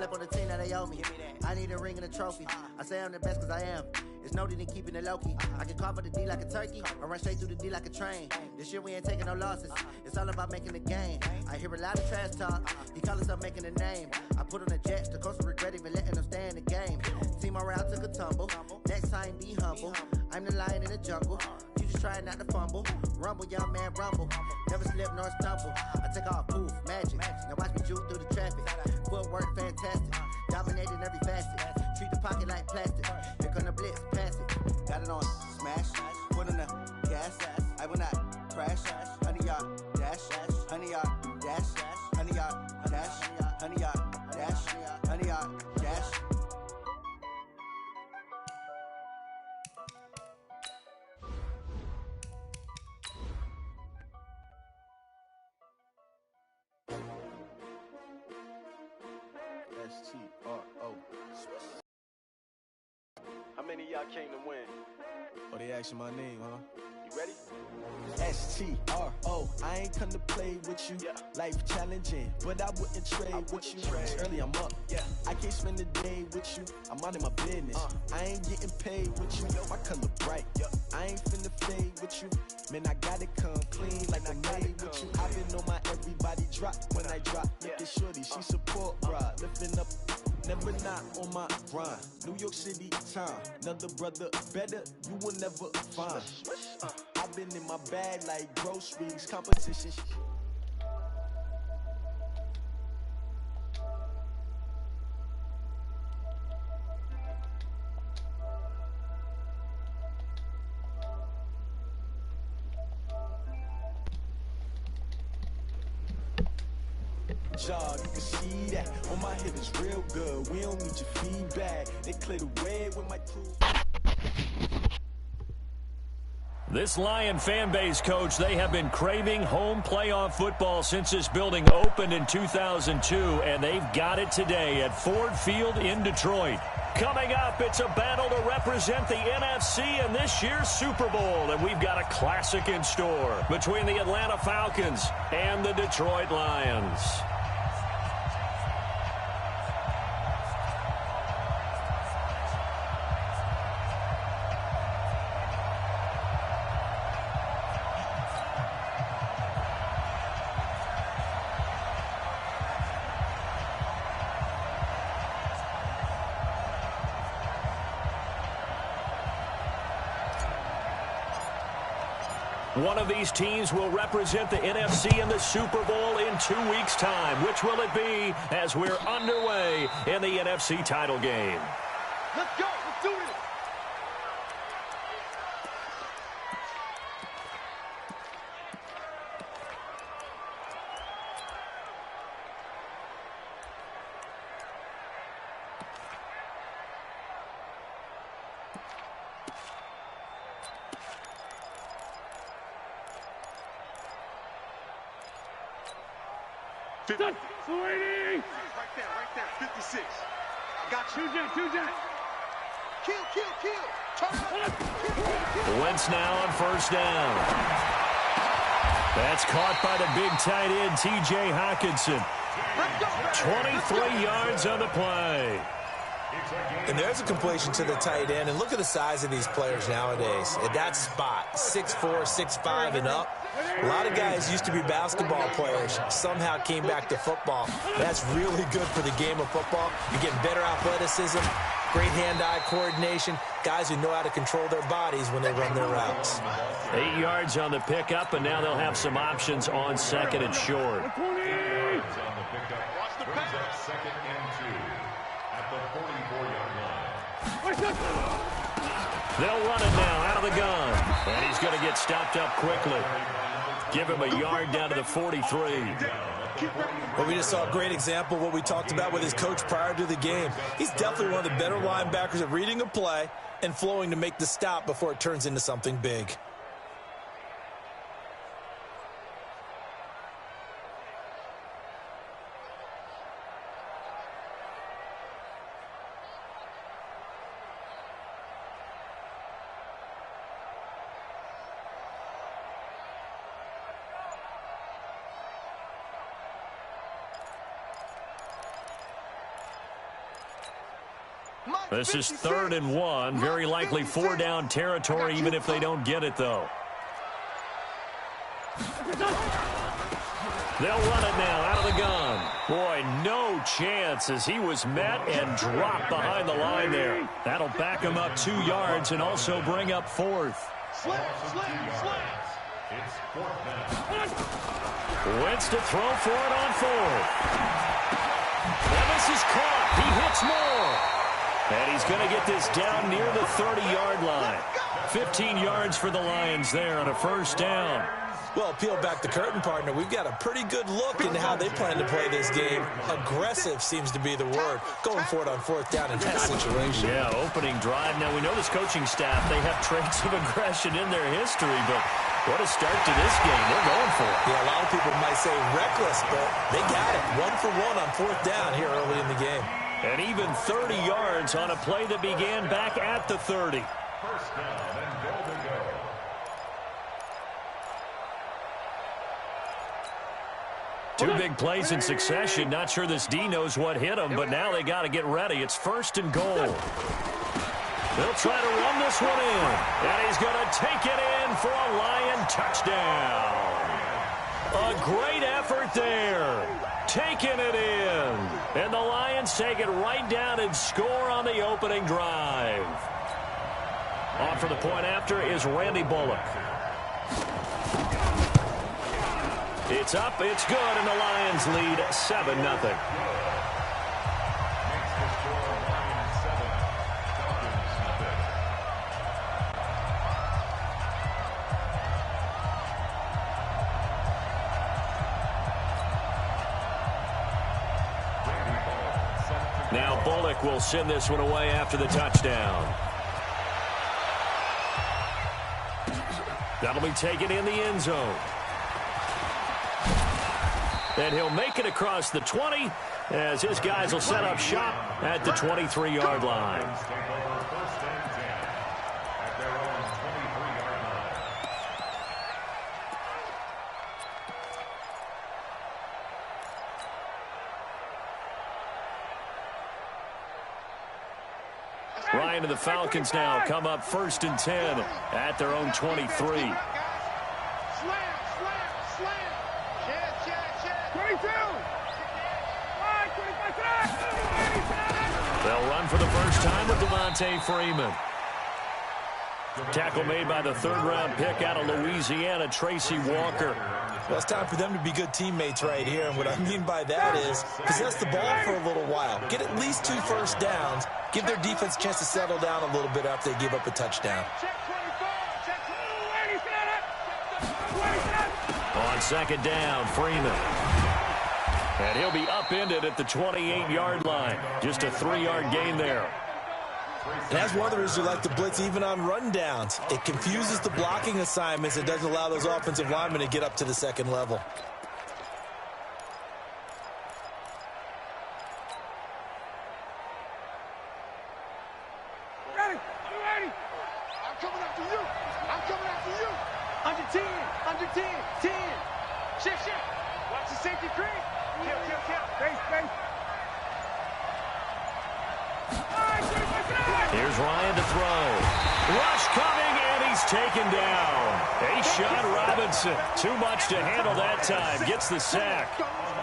slept on the team that they owe me. I need a ring and a trophy. I say I'm the best cause I am. It's noted in keeping it low-key. I can carve up the D like a turkey or run straight through the D like a train. This year we ain't taking no losses. It's all about making the game. I hear a lot of trash talk. He call himself making a name. I put on the Jets. The coach will regret even letting them stay in the game. Team morale took a tumble. Next time be humble. I'm the lion in the jungle. You just trying not to fumble. Rumble, young man, rumble. Never slip nor stumble. I take off, poof, magic. Now watch me juke through the traffic. Footwork fantastic. Dominating every facet. Treat the pocket like plastic. Here come the blitz, pass it. Got it on smash. Put in the gas. I will not crash. 100-yard dash. 100-yard dash. 100-yard dash. 100-yard dash. 100-yard dash. STRO. How many of y'all came to win? Oh, they asking my name, huh? You ready? STRO. I ain't come to play with you. Yeah. Life challenging, but I wouldn't trade with you. It's early, I'm up. Yeah. I can't spend the day with you. I'm minding my business. I ain't getting paid with you. My color bright. I ain't finna fade with you. Man, I gotta come clean like I'm made with you. I've been on my everybody drop when I drop. Look at shorty, she support, bruh. Lifting up. Never not on my grind. New York City time. Another brother better, you will never find. I've been in my bag like groceries, competition. Y'all, you can see that on my hit is real good. We don't need your feedback. They clear the way with my crew. This Lion fan base, Coach, they have been craving home playoff football since this building opened in 2002, and they've got it today at Ford Field in Detroit. Coming up, it's a battle to represent the NFC in this year's Super Bowl, and we've got a classic in store between the Atlanta Falcons and the Detroit Lions. One of these teams will represent the NFC in the Super Bowl in 2 weeks' time. Which will it be as we're underway in the NFC title game? Let's go. Let's do this. Sweetie! Right there, 56. Got you. Two jet. Kill. Turn. Wentz now on first down. That's caught by the big tight end, T.J. Hockenson. 23 yards on the play. And there's a completion to the tight end. And look at the size of these players nowadays. At that spot, 6'4", 6'5", and up. A lot of guys used to be basketball players, somehow came back to football. That's really good for the game of football. You're getting better athleticism, great hand-eye coordination, guys who know how to control their bodies when they run their routes. 8 yards on the pickup, and now they'll have some options on second and short. Watch the pass. Second and 2 at the 44-yard line. They'll run it now out of the gun. And he's going to get stopped up quickly. Give him a yard down to the 43. Well, we just saw a great example of what we talked about with his coach prior to the game. He's definitely one of the better linebackers at reading a play and flowing to make the stop before it turns into something big. This is 3rd and 1. Very likely 4-down territory, even if they don't get it, though. They'll run it now out of the gun. Boy, no chance as he was met and dropped behind the line there. That'll back him up 2 yards and also bring up 4th. It's 4th down. Wentz to throw for it on 4th. And this is caught. He hits more. And he's going to get this down near the 30-yard line. 15 yards for the Lions there on a 1st down. Well, peel back the curtain, partner. We've got a pretty good look into how they plan to play this game. Aggressive seems to be the word. Going for it on 4th down in that situation. Yeah, opening drive. Now, we know this coaching staff, they have traits of aggression in their history, but what a start to this game. They're going for it. Yeah, a lot of people might say reckless, but they got it. 1 for 1 on 4th down here early in the game. And even 30 yards on a play that began back at the 30. 1st down and goal to go. Two big plays in succession. Not sure this D knows what hit him, but now they got to get ready. It's 1st and goal. They'll try to run this one in. And he's going to take it in for a Lion touchdown. A great effort there. Taking it in. And the Lions take it right down and score on the opening drive. On for the point after is Randy Bullock. It's up, it's good, and the Lions lead 7-0. Now Bullock will send this one away after the touchdown. That'll be taken in the end zone. And he'll make it across the 20 as his guys will set up shop at the 23-yard line. Take over 1st and 10 at their own 23-yard line. Ryan and the Falcons now come up 1st and 10 at their own 23. They'll run for the first time with Devontae Freeman. Tackle made by the 3rd-round pick out of Louisiana, Tracy Walker. Well, it's time for them to be good teammates right here. And what I mean by that is possess the ball for a little while. Get at least 2 1st downs. Give their defense a chance to settle down a little bit after they give up a touchdown. On 2nd down, Freeman. And he'll be upended at the 28-yard line. Just a 3-yard gain there. And that's one of the reasons we like to blitz even on rundowns. It confuses the blocking assignments. It doesn't allow those offensive linemen to get up to the 2nd level. Ready? You ready? I'm coming after you. I'm coming after you. Under 10. Under 10. 10. Shift. Watch the safety creep. Kill. Base. Here's Ryan to throw. Rush coming, and he's taken down. A'Shawn Robinson. Too much to handle that time. Gets the sack.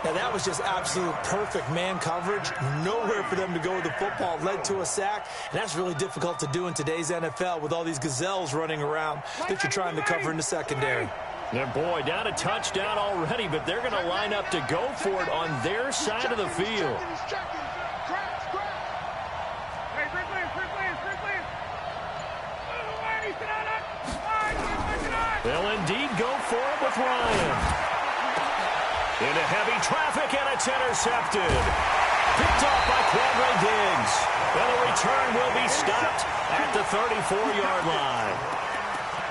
Now, that was just absolute perfect man coverage. Nowhere for them to go with the football. Led to a sack, and that's really difficult to do in today's NFL with all these gazelles running around that you're trying to cover in the secondary. And boy, down a touchdown already, but they're going to line up to go for it on their side of the field. They'll indeed go for it with Ryan. Into heavy traffic, and it's intercepted. Picked off by Quadre Diggs. And the return will be stopped at the 34-yard line.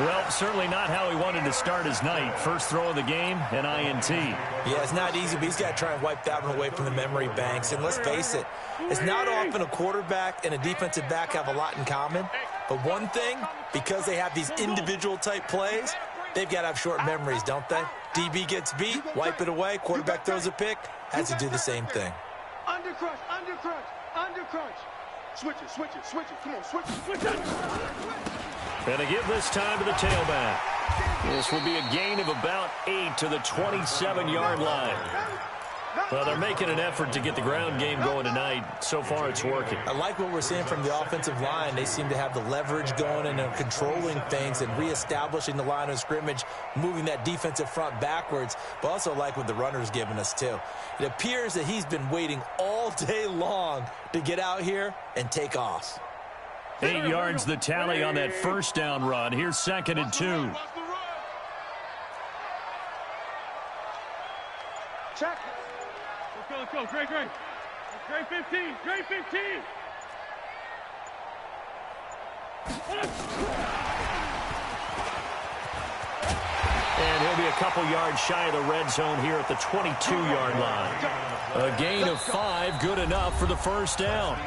Well, certainly not how he wanted to start his night. First throw of the game, an INT. Yeah, it's not easy, but he's got to try and wipe that one away from the memory banks. And let's face it, it's not often a quarterback and a defensive back have a lot in common. But one thing, because they have these individual type plays, they've got to have short memories, don't they? DB gets beat, wipe it away, quarterback throws a pick, has to do the same thing. Under crunch. Switch it, switch it, switch it. Come on, switch it, switch it. And to give this time to the tailback. This will be a gain of about 8 to the 27-yard line. Well, they're making an effort to get the ground game going tonight. So far, it's working. I like what we're seeing from the offensive line. They seem to have the leverage going and are controlling things and reestablishing the line of scrimmage, moving that defensive front backwards, but also like what the runner's giving us, too. It appears that he's been waiting all day long to get out here and take off. 8 yards the tally on that first down run. Here's 2nd and 2. Check. Let's go. Great. Great 15. Great 15. And he'll be a couple yards shy of the red zone here at the 22-yard line. A gain of 5, good enough for the first down.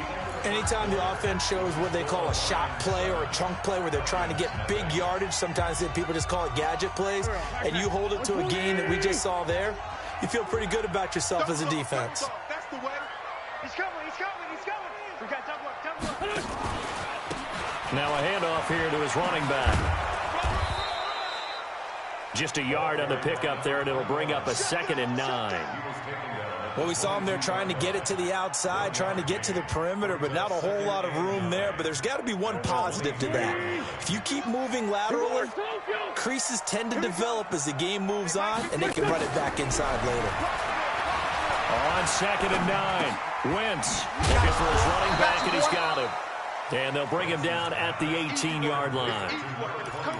Anytime the offense shows what they call a shot play or a chunk play where they're trying to get big yardage, sometimes people just call it gadget plays, and you hold it to a gain that we just saw there, you feel pretty good about yourself as a defense. That's the way. He's coming. We got double up. Now a handoff here to his running back. Just a yard on the pickup there, and it'll bring up a 2nd and 9. Well, we saw him there trying to get it to the outside, trying to get to the perimeter, but not a whole lot of room there. But there's got to be one positive to that. If you keep moving laterally, creases tend to develop as the game moves on, and they can run it back inside later. On 2nd and 9, Wentz looking for his running back, and he's got him. And they'll bring him down at the 18-yard line.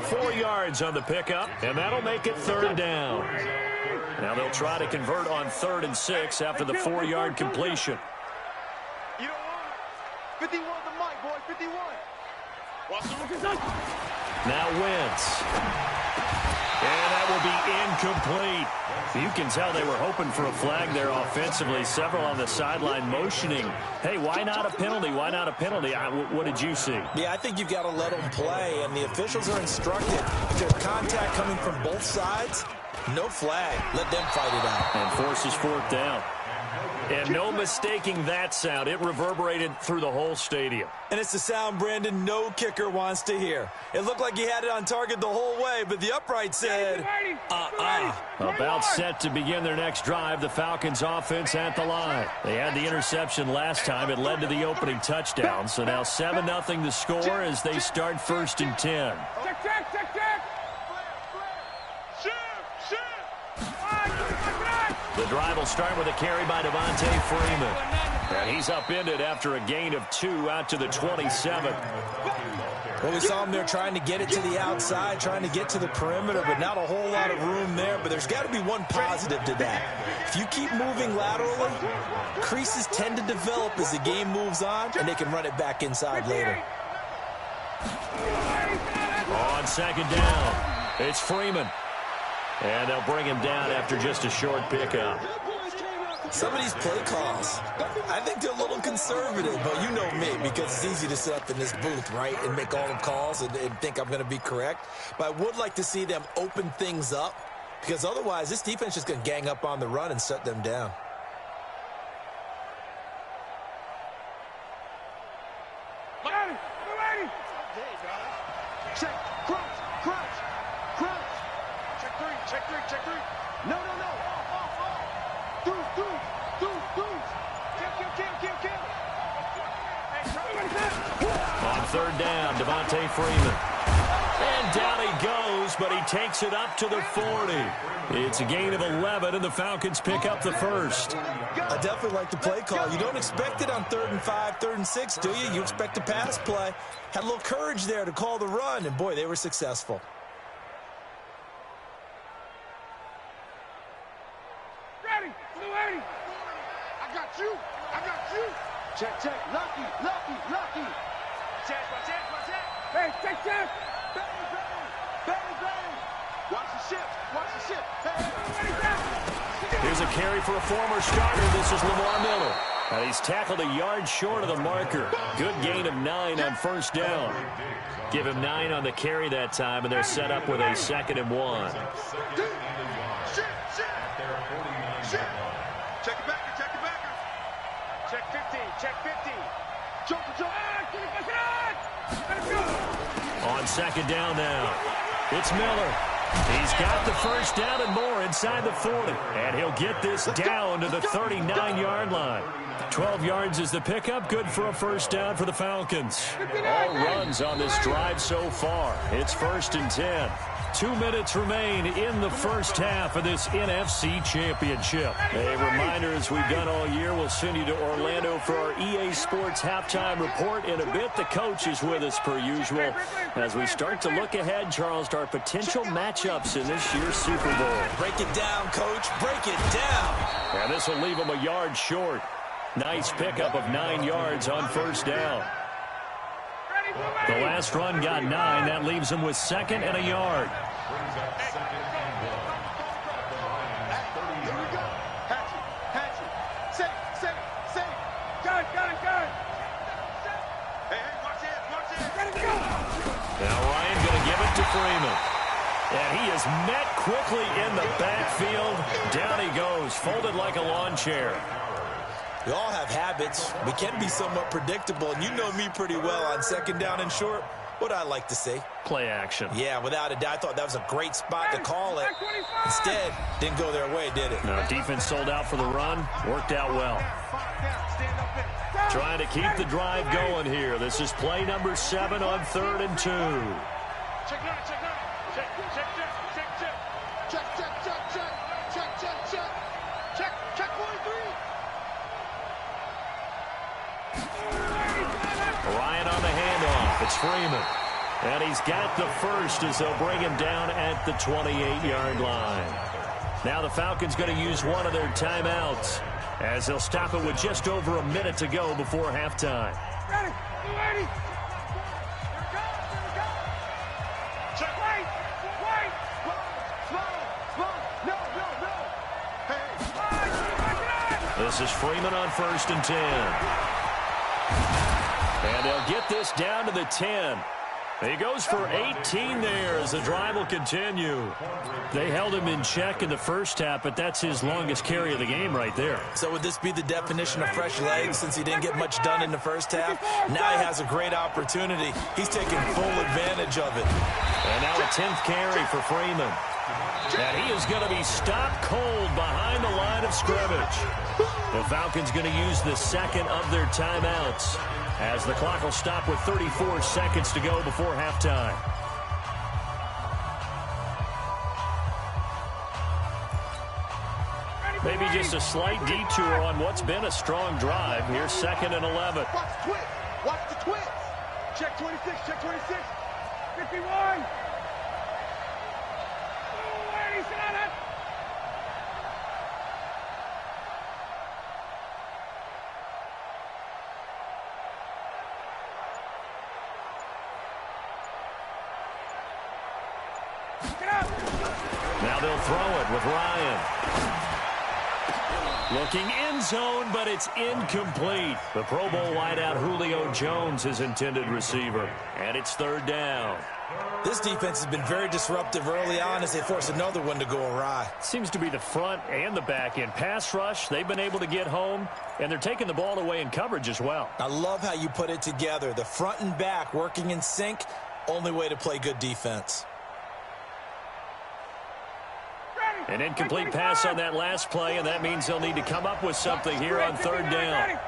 4 yards on the pickup, and that'll make it 3rd down. Now they'll try to convert on 3rd and 6 after the 4-yard completion. You don't want it. 51 the mic, boy. 51. Watch the rookie. Now Wentz. And that will be incomplete. You can tell they were hoping for a flag there offensively. Several on the sideline motioning. Hey, why not a penalty? Why not a penalty? What did you see? Yeah, I think you've got to let them play, and the officials are instructed. If there's contact coming from both sides, no flag. Let them fight it out. And forces 4th down. And no mistaking that sound. It reverberated through the whole stadium. And it's the sound Brandon no kicker wants to hear. It looked like he had it on target the whole way, but the upright said, About set to begin their next drive, the Falcons offense at the line. They had the interception last time. It led to the opening touchdown. So now 7-0 the score as they start 1st and 10. Check. The drive will start with a carry by Devontae Freeman. And he's upended after a gain of 2 out to the 27. Well, we saw him there trying to get it to the outside, trying to get to the perimeter, but not a whole lot of room there. But there's got to be one positive to that. If you keep moving laterally, creases tend to develop as the game moves on, and they can run it back inside later. On 2nd down, it's Freeman. And they'll bring him down after just a short pickup. Some of these play calls, I think they're a little conservative, but you know me, because it's easy to sit up in this booth, right, and make all the calls and think I'm going to be correct. But I would like to see them open things up, because otherwise this defense is just going to gang up on the run and shut them down. Check 3. No. Kill. On 3rd down, Devontae Freeman. And down he goes, but he takes it up to the 40. It's a gain of 11, and the Falcons pick up the 1st. I definitely like the play call. You don't expect it on 3rd and 5, 3rd and 6, do you? You expect a pass play. Had a little courage there to call the run, and boy, they were successful. Ready. I got you. Check. Lucky. Check. Hey, check. Bang. Watch the ship. Hey. Here's a carry for a former starter. This is Lamar Miller. And he's tackled a yard short of the marker. Good gain of 9 on 1st down. Give him 9 on the carry that time, and they're set up with a 2nd and 1. Check it back. Check 15. On second down now, it's Miller. He's got the first down and more inside the 40. And he'll get this down to the 39-yard line. 12 yards is the pickup. Good for a first down for the Falcons. All runs on this drive so far. It's 1st and 10. 2 minutes remain in the first half of this NFC Championship. A reminder, as we've done all year, we'll send you to Orlando for our EA Sports halftime report in a bit. The coach is with us per usual as we start to look ahead, Charles, to our potential matchups in this year's Super Bowl. Break it down, Coach. Break it down. And this will leave them a yard short. Nice pickup of 9 yards on first down. The last run got 9. That leaves them with 2nd and a yard. Now Ryan going to give it to Freeman. And he is met quickly in the backfield. Down he goes, folded like a lawn chair. We all have habits. We can be somewhat predictable, and you know me pretty well on second down and short. What I like to say? Play action. Yeah, without a doubt, I thought that was a great spot to call it. Instead, didn't go their way, did it? No, defense sold out for the run. Worked out well. Trying to keep the drive going here. This is play number 7 on 3rd and 2. Ryan on the handoff. It's Freeman. And he's got the first as they'll bring him down at the 28-yard line. Now the Falcons going to use one of their timeouts as they'll stop it with just over a minute to go before halftime. Ready. This is Freeman on 1st and 10. And they'll get this down to the 10. He goes for 18 there as the drive will continue. They held him in check in the first half, but that's his longest carry of the game right there. So would this be the definition of fresh legs since he didn't get much done in the first half? Now he has a great opportunity. He's taking full advantage of it. And now a 10th carry for Freeman. And he is going to be stopped cold behind the line of scrimmage. The Falcons going to use the second of their timeouts as the clock will stop with 34 seconds to go before halftime. Maybe just a slight detour on what's been a strong drive. Here's 2nd and 11. Watch the twist. Watch the twist. Check 26. Check 26. 51. Now they'll throw it with Ryan. Looking end zone, but it's incomplete. The Pro Bowl wideout Julio Jones is intended receiver. And it's 3rd down. This defense has been very disruptive early on as they force another one to go awry. Seems to be the front and the back end. Pass rush, they've been able to get home, and they're taking the ball away in coverage as well. I love how you put it together. The front and back working in sync, only way to play good defense. An incomplete pass on that last play, and that means they'll need to come up with something here on 3rd down.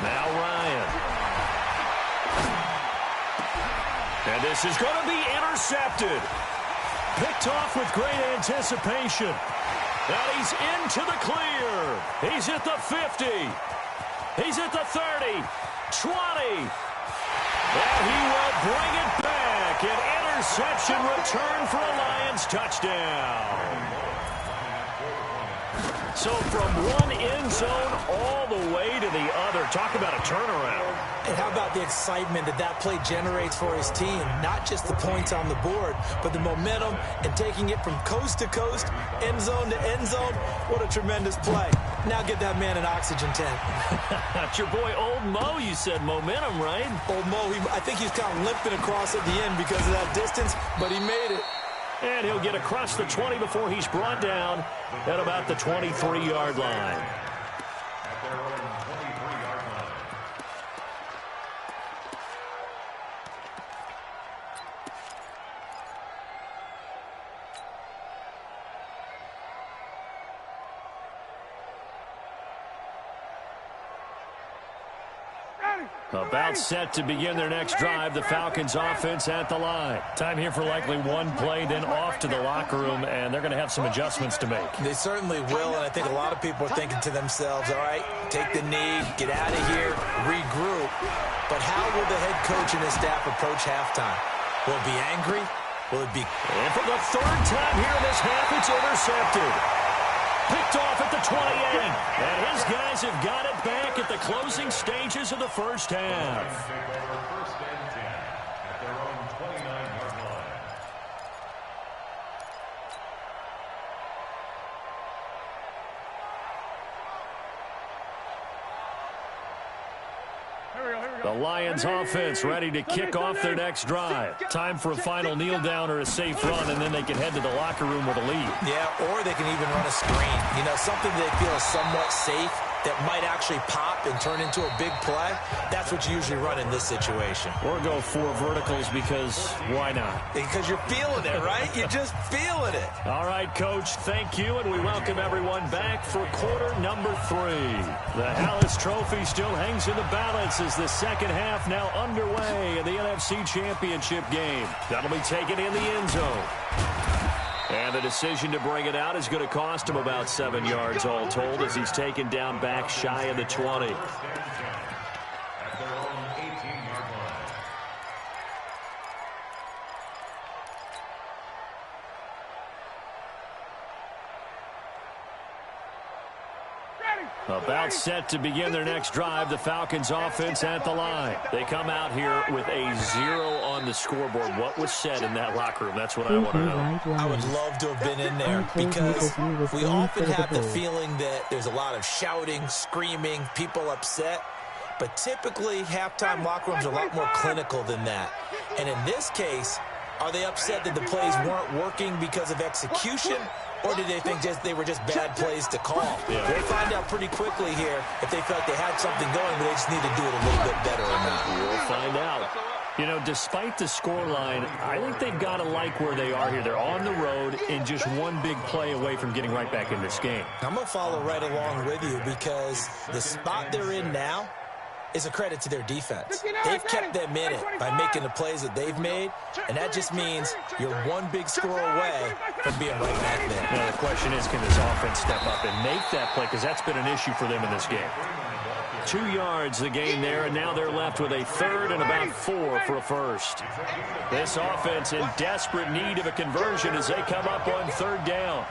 Now Ryan. And this is going to be intercepted. Picked off with great anticipation. And he's into the clear. He's at the 50. He's at the 30. 20. And he will bring it back. An interception return for a Lions touchdown. So from one end zone all the way to the other. Talk about a turnaround. And how about the excitement that play generates for his team? Not just the points on the board, but the momentum and taking it from coast to coast, end zone to end zone. What a tremendous play. Now get that man an oxygen tank. That's your boy Old Mo, you said. Momentum, right? Old Mo, I think he's kind of limping across at the end because of that distance, but he made it. And he'll get across the 20 before he's brought down at about the 23-yard line. About set to begin their next drive, the Falcons offense at the line. Time here for likely one play, then off to the locker room, and they're going to have some adjustments to make. They certainly will, and I think a lot of people are thinking to themselves, all right, take the knee, get out of here, regroup. But how will the head coach and his staff approach halftime? Will it be angry? Will it be... And for the third time here in this half, it's intercepted. Picked off at the 28. And his guys have got it back at the closing stages of the first half. First and 10 at their own 29-yard line. The Lions offense ready to kick off their next drive. Time for a final kneel down or a safe run, and then they can head to the locker room with a lead. Yeah, or they can even run a screen. You know, something they feel is somewhat safe that might actually pop and turn into a big play. That's what you usually run in this situation. Or go 4 verticals because why not? Because you're feeling it, right? You're just feeling it. All right, Coach, thank you, and we welcome everyone back for quarter number 3. The Hallis Trophy still hangs in the balance as the second half now underway in the NFC Championship game. That'll be taken in the end zone. And the decision to bring it out is going to cost him about 7 yards all told as he's taken down back shy of the 20. At their own 18-yard line. About set to begin their next drive, the Falcons offense at the line. They come out here with a 0 on the scoreboard. What was said in that locker room? That's what I want to know. I would love to have been in there because we often have the feeling that there's a lot of shouting, screaming, people upset. But typically, halftime locker rooms are a lot more clinical than that. And in this case, are they upset that the plays weren't working because of execution? Or did they think they were just bad plays to call? Yeah. We'll find out pretty quickly here if they felt they had something going, but they just need to do it a little bit better or not. We'll find out. You know, despite the scoreline, I think they've got to like where they are here. They're on the road and just one big play away from getting right back in this game. I'm going to follow right along with you because the spot they're in now is a credit to their defense. They've kept them in it by making the plays that they've made, and that just means you're one big score away from being right back there. Now, the question is, can this offense step up and make that play? Because that's been an issue for them in this game. 2 yards the gain there, and now they're left with a third and about 4 for a first. This offense in desperate need of a conversion as they come up on third down.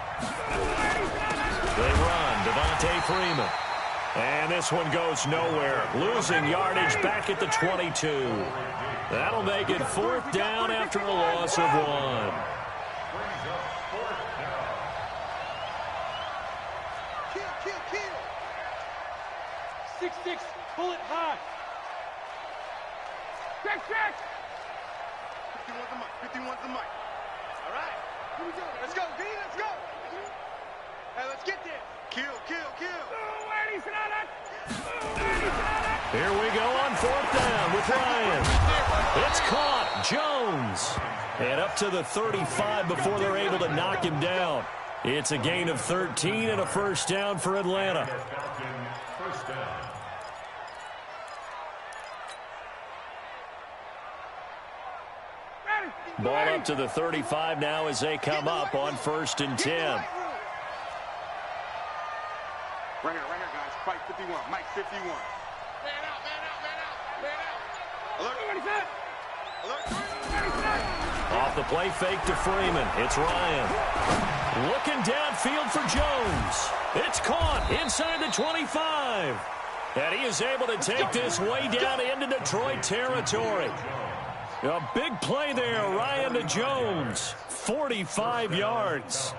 They run, Devontae Freeman. And this one goes nowhere. Losing yardage back at the 22. That'll make it 4th down after a loss of 1. Kill. 6-6, pull it high. Check. 51's the mic. All right. Here we go. Let's go, D. Let's go. Hey, let's get there. Kill. Here we go on 4th down with Ryan. It's caught. Jones. And up to the 35 before they're able to knock him down. It's a gain of 13 and a first down for Atlanta. First down. Ball up to the 35 now as they come up on 1st and 10. Right here, guys. Fight 51. Mike 51. Man out. Alert. Off the play fake to Freeman. It's Ryan. Looking downfield for Jones. It's caught inside the 25. And he is able to take this way down into Detroit territory. A big play there, Ryan to Jones. 45 yards.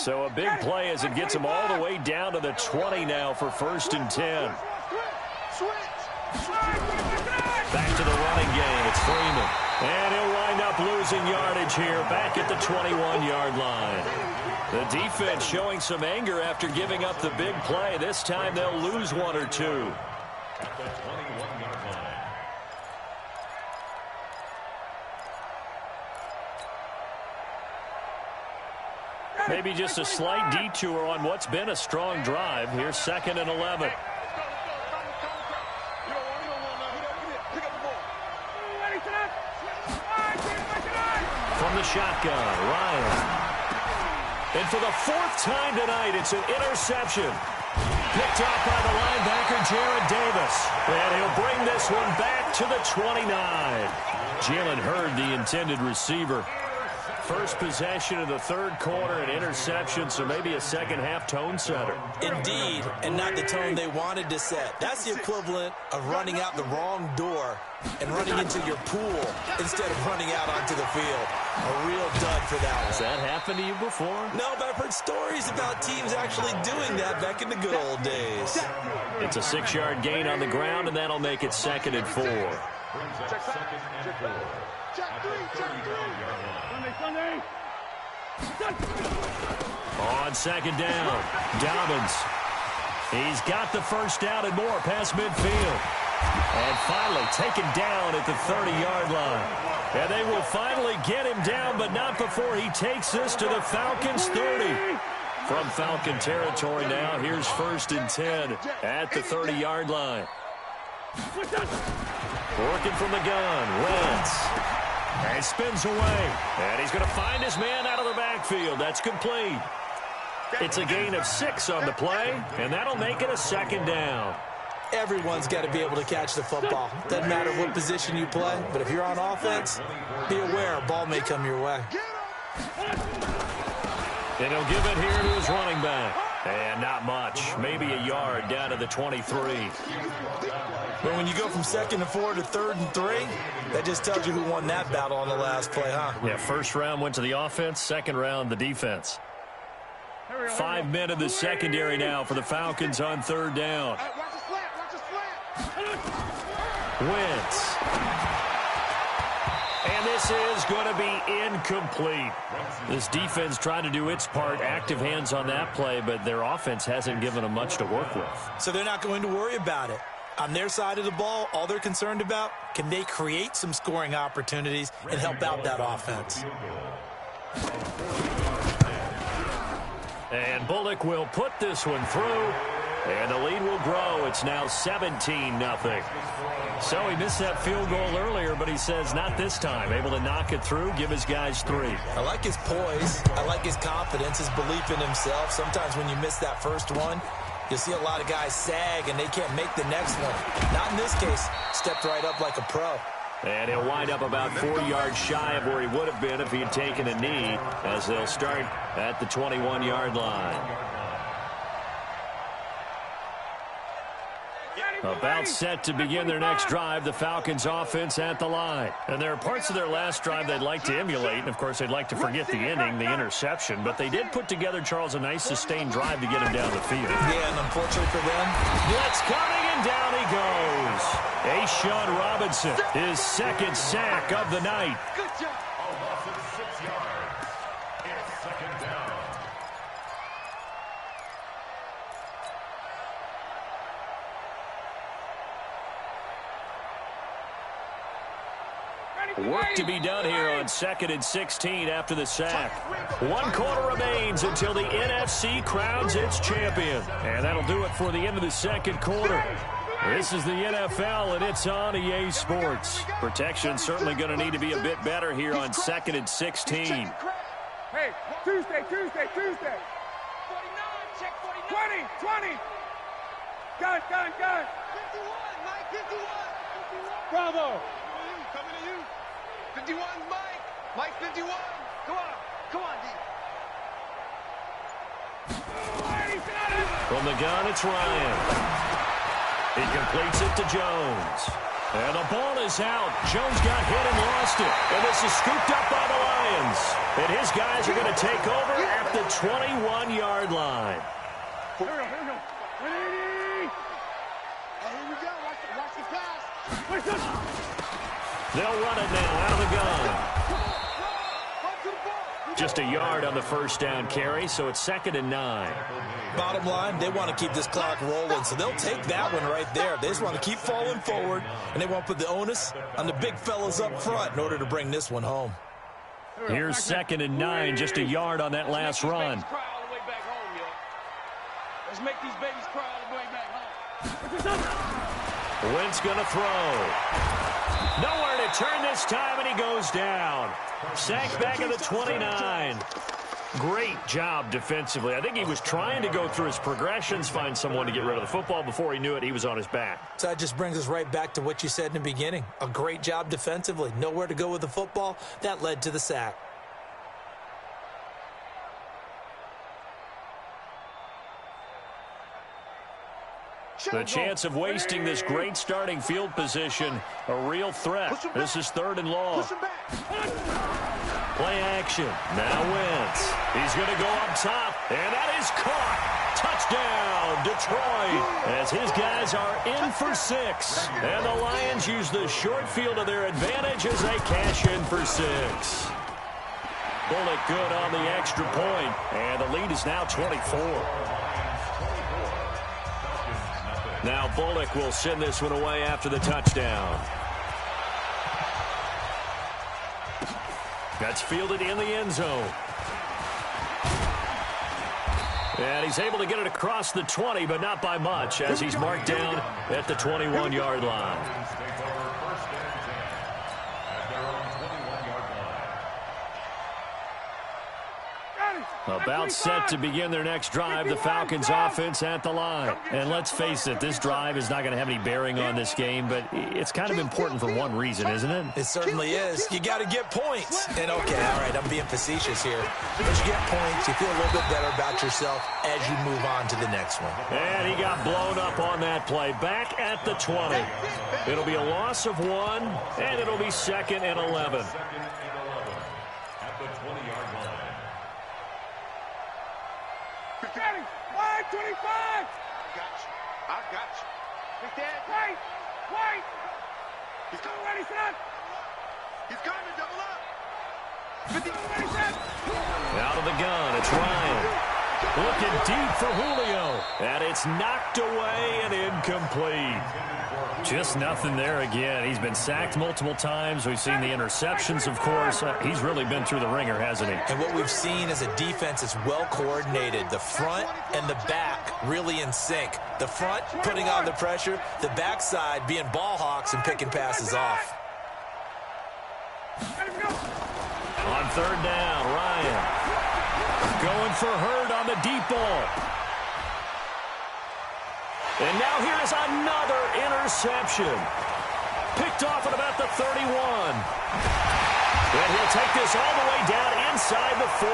So a big play as it gets him all the way down to the 20 now for 1st and 10. Back to the running game. It's Freeman. And he'll wind up losing yardage here back at the 21-yard line. The defense showing some anger after giving up the big play. This time they'll lose 1 or 2. At the 21-yard line. Maybe just a slight detour on what's been a strong drive. Here's 2nd and 11. From the shotgun, Ryan. And for the 4th time tonight, it's an interception. Picked off by the linebacker, Jared Davis. And he'll bring this one back to the 29. Jalen Hurd, the intended receiver. First possession of the 3rd quarter, an interception, so maybe a second-half tone setter. Indeed, and not the tone they wanted to set. That's the equivalent of running out the wrong door and running into your pool instead of running out onto the field. A real dud for that one. Has that happened to you before? No, but I've heard stories about teams actually doing that back in the good old days. It's a 6-yard gain on the ground, and that'll make it 2nd and 4. Brings up 2nd and 4. At the 39-yard line. On 2nd down, Dobbins. He's got the 1st down and more past midfield. And finally taken down at the 30-yard line. And they will finally get him down, but not before he takes this to the Falcons' 30. From Falcon territory now, here's 1st and 10 at the 30-yard line. Working from the gun, Wentz. And spins away. And he's going to find his man out of the backfield. That's complete. It's a gain of 6 on the play, and that'll make it a 2nd down. Everyone's got to be able to catch the football. Doesn't matter what position you play, but if you're on offense, be aware a ball may come your way. And he'll give it here to his running back. And not much. Maybe a yard down to the 23. But when you go from 2nd and 4 to 3rd and 3, that just tells you who won that battle on the last play, huh? Yeah, 1st round went to the offense, 2nd round the defense. 5 men in the secondary now for the Falcons on 3rd down. Wentz. And this is going to be incomplete. This defense trying to do its part, active hands on that play, but their offense hasn't given them much to work with. So they're not going to worry about it. On their side of the ball, all they're concerned about, can they create some scoring opportunities and help out that offense? And Bullock will put this one through, and the lead will grow. It's now 17-0. So he missed that field goal earlier, but he says not this time. Able to knock it through, give his guys 3. I like his poise. I like his confidence, his belief in himself. Sometimes when you miss that first one, you'll see a lot of guys sag, and they can't make the next one. Not in this case. Stepped right up like a pro. And he'll wind up about 4 yards shy of where he would have been if he had taken a knee, as they'll start at the 21-yard line. About set to begin their next drive, the Falcons offense at the line. And there are parts of their last drive they'd like to emulate, and of course they'd like to forget the inning, the interception, but they did put together, Charles, a nice sustained drive to get him down the field. Yeah, and unfortunately for them, blitz coming, and down he goes. Ashawn Robinson, his 2nd sack of the night. Good job. A loss of 6 yards. It's 2nd down. Work to be done here on 2nd and 16 after the sack. 1 quarter remains until the NFC crowns its champion. And that'll do it for the end of the 2nd quarter. This is the NFL, and it's on EA Sports. Protection certainly going to need to be a bit better here on 2nd and 16. Hey, Tuesday. 49, check 49. 20. Gun. 51, Mike, 51. Bravo. Coming to you. 51, Mike 51. Come on, D. From the gun, it's Ryan. He completes it to Jones. And the ball is out. Jones got hit and lost it. And this is scooped up by the Lions. And his guys are going to take over after at the 21-yard line. Here we go. Hey, here we go. Watch the pass. They'll run it now out of the gun. Just a yard on the first down carry, so it's 2nd and 9. Bottom line, they want to keep this clock rolling, so they'll take that one right there. They just want to keep falling forward, and they want to put the onus on the big fellas up front in order to bring this one home. Here's 2nd and 9, just a yard on that last run. Let's make these babies cry all the way back home. Wentz going to throw. Nowhere to turn this time, and he goes down. Sacked back at the 29. Great job defensively. I think he was trying to go through his progressions, find someone to get rid of the football. Before he knew it, he was on his back. So that just brings us right back to what you said in the beginning. A great job defensively. Nowhere to go with the football. That led to the sack. The chance of wasting this great starting field position, a real threat. This is 3rd and long. Play action. Now Wentz. He's going to go up top, and that is caught. Touchdown, Detroit, as his guys are in for 6. And the Lions use the short field to their advantage as they cash in for 6. Bullock good on the extra point, and the lead is now 24. Now Bullock will send this one away after the touchdown. That's fielded in the end zone. And he's able to get it across the 20, but not by much, as he's marked down at the 21-yard line. About set to begin their next drive, the Falcons offense at the line. And let's face it, this drive is not going to have any bearing on this game, but it's kind of important for one reason, isn't it? It certainly is. You got to get points. And okay, all right, I'm being facetious here. But you get points, you feel a little bit better about yourself as you move on to the next one. And he got blown up on that play. Back at the 20. It'll be a loss of 1, and it'll be 2nd and 11. At the 20-yard line. 25! I got you. Big Dad. Wait! He's coming ready, son! He's coming, double up! 50, ready, son! Out of the gun, it's Ryan. Looking deep for Julio. And it's knocked away and incomplete. Just nothing there again. He's been sacked multiple times. We've seen the interceptions, of course. He's really been through the ringer, hasn't he? And what we've seen is a defense that's well coordinated. The front and the back really in sync. The front putting on the pressure. The backside being ball hawks and picking passes off. On 3rd down, Ryan going for Hurd on the deep ball. And now here's another interception. Picked off at about the 31. And he'll take this all the way down inside the 40.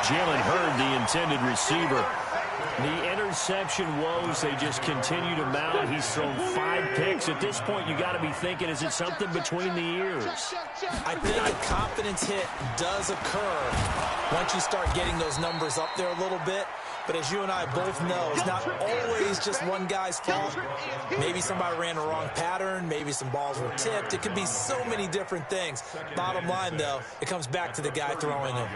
Jalen Hurd, the intended receiver. The interception woes, they just continue to mount. He's thrown 5 picks. At this point, you got to be thinking, is it something between the ears? I think a confidence hit does occur once you start getting those numbers up there a little bit. But as you and I both know, it's not always just one guy's fault. Maybe somebody ran the wrong pattern. Maybe some balls were tipped. It could be so many different things. Bottom line, though, it comes back to the guy throwing them.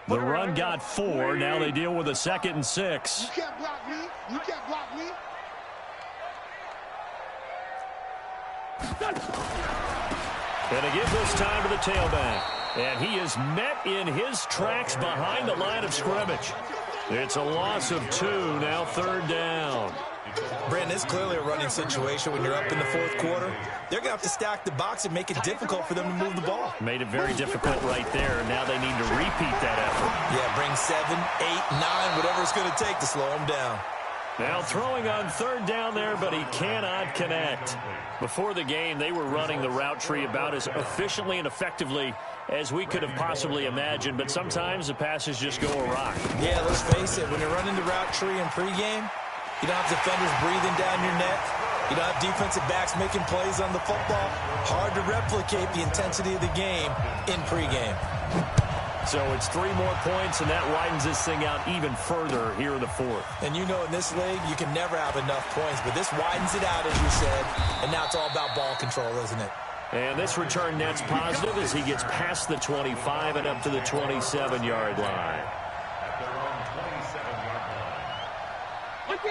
The run got 4. Now they deal with a 2nd and 6. You can't block me. You can't block me. And they give this time to the tailback. And he is met in his tracks behind the line of scrimmage. It's a loss of 2. Now 3rd down. Brandon, it's clearly a running situation when you're up in the 4th quarter. They're going to have to stack the box and make it difficult for them to move the ball. Made it very difficult right there. Now they need to repeat that effort. Yeah, bring 7, 8, 9, whatever it's going to take to slow them down. Now throwing on 3rd down there, but he cannot connect. Before the game, they were running the route tree about as efficiently and effectively as we could have possibly imagined, but sometimes the passes just go awry. Yeah, let's face it, when you're running the route tree in pregame, you don't have defenders breathing down your neck. You don't have defensive backs making plays on the football. Hard to replicate the intensity of the game in pregame. So it's 3 more points, and that widens this thing out even further here in the fourth. And you know in this league, you can never have enough points, but this widens it out, as you said, and now it's all about ball control, isn't it? And this return net's positive as he gets past the 25 and up to the 27-yard line.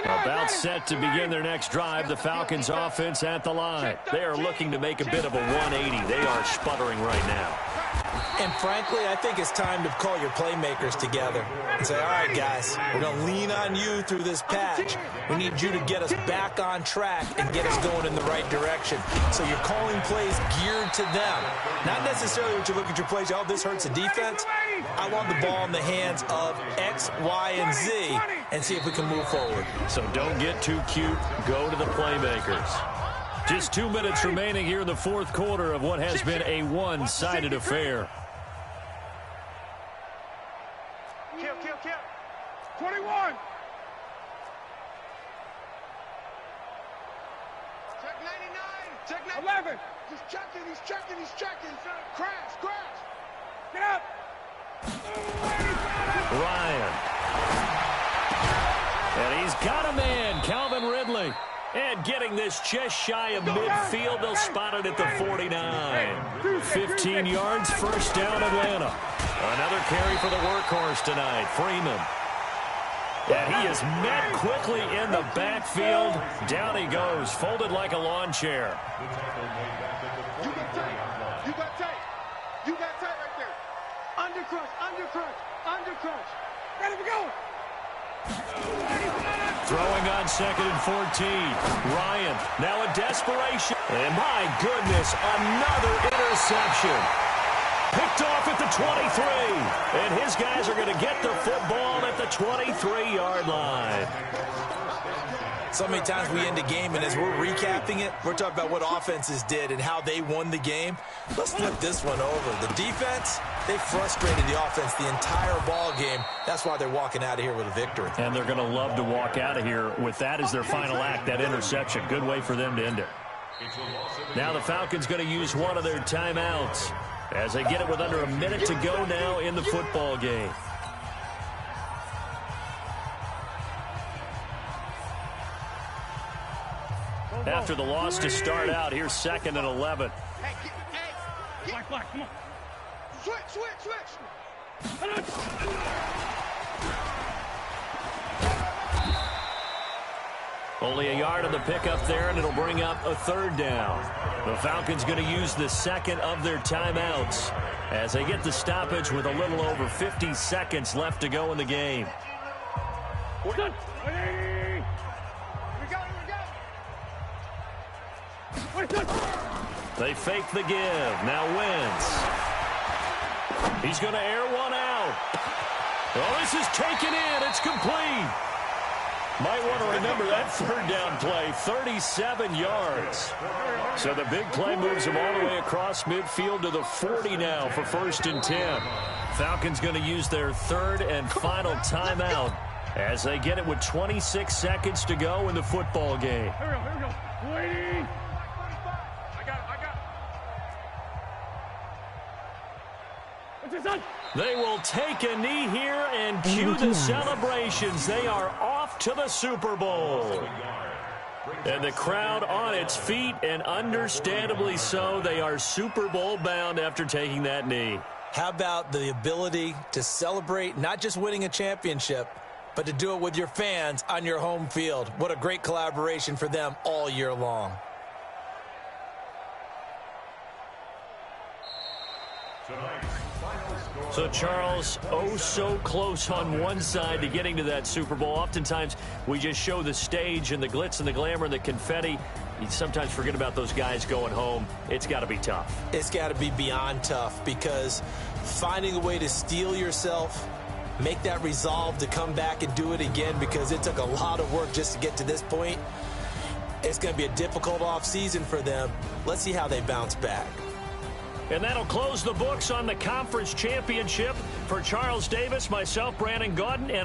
About set to begin their next drive, the Falcons offense at the line. They are looking to make a bit of a 180. They are sputtering right now. And frankly, I think it's time to call your playmakers together and say, all right, guys, we're going to lean on you through this patch. We need you to get us back on track and get us going in the right direction. So you're calling plays geared to them. Not necessarily what you look at your plays, oh, this hurts the defense. I want the ball in the hands of X, Y, and Z and see if we can move forward. So don't get too cute. Go to the playmakers. Just 2 minutes remaining here in the fourth quarter of what has been a one-sided affair. Kill. 21. Check 99. Check 11. He's checking. Crash. Get up. Ryan. And he's got a man, Calvin Ridley. And getting this just shy of midfield, they'll spot it at the 49. 15 yards, first down, Atlanta. Another carry for the workhorse tonight, Freeman. And he is met quickly in the backfield. Down he goes, folded like a lawn chair. You got tight right there. Undercrush. Ready to go. Throwing on 2nd and 14. Ryan, now a desperation. And my goodness, another interception. Picked off at the 23. And his guys are going to get the football at the 23-yard line. So many times we end a game, and as we're recapping it, we're talking about what offenses did and how they won the game. Let's flip this one over. The defense, they frustrated the offense the entire ball game. That's why they're walking out of here with a victory. And they're going to love to walk out of here with that as their final act, that interception. Good way for them to end it. Now the Falcons going to use one of their timeouts as they get it with under a minute to go now in the football game. After the loss to start out, here's 2nd and 11. Black, come on. Switch. Only a yard on the pickup there, and it'll bring up a 3rd down. The Falcons going to use the second of their timeouts as they get the stoppage with a little over 50 seconds left to go in the game. We're done. They fake the give. Now Wentz. He's going to air one out. Oh, this is taken in. It's complete. Might want to remember that 3rd down play, 37 yards. So the big play moves him all the way across midfield to the 40 now for 1st and 10. Falcons going to use their 3rd and final timeout as they get it with 26 seconds to go in the football game. Here we go. Waiting. They will take a knee here and cue the celebrations. They are off to the Super Bowl. And the crowd on its feet, and understandably so. They are Super Bowl bound after taking that knee. How about the ability to celebrate not just winning a championship, but to do it with your fans on your home field? What a great collaboration for them all year long. So, Charles, oh so close on one side to getting to that Super Bowl. Oftentimes, we just show the stage and the glitz and the glamour and the confetti. You sometimes forget about those guys going home. It's got to be tough. It's got to be beyond tough, because finding a way to steel yourself, make that resolve to come back and do it again, because it took a lot of work just to get to this point. It's going to be a difficult offseason for them. Let's see how they bounce back. And that'll close the books on the conference championship. For Charles Davis, myself, Brandon Gaudin, and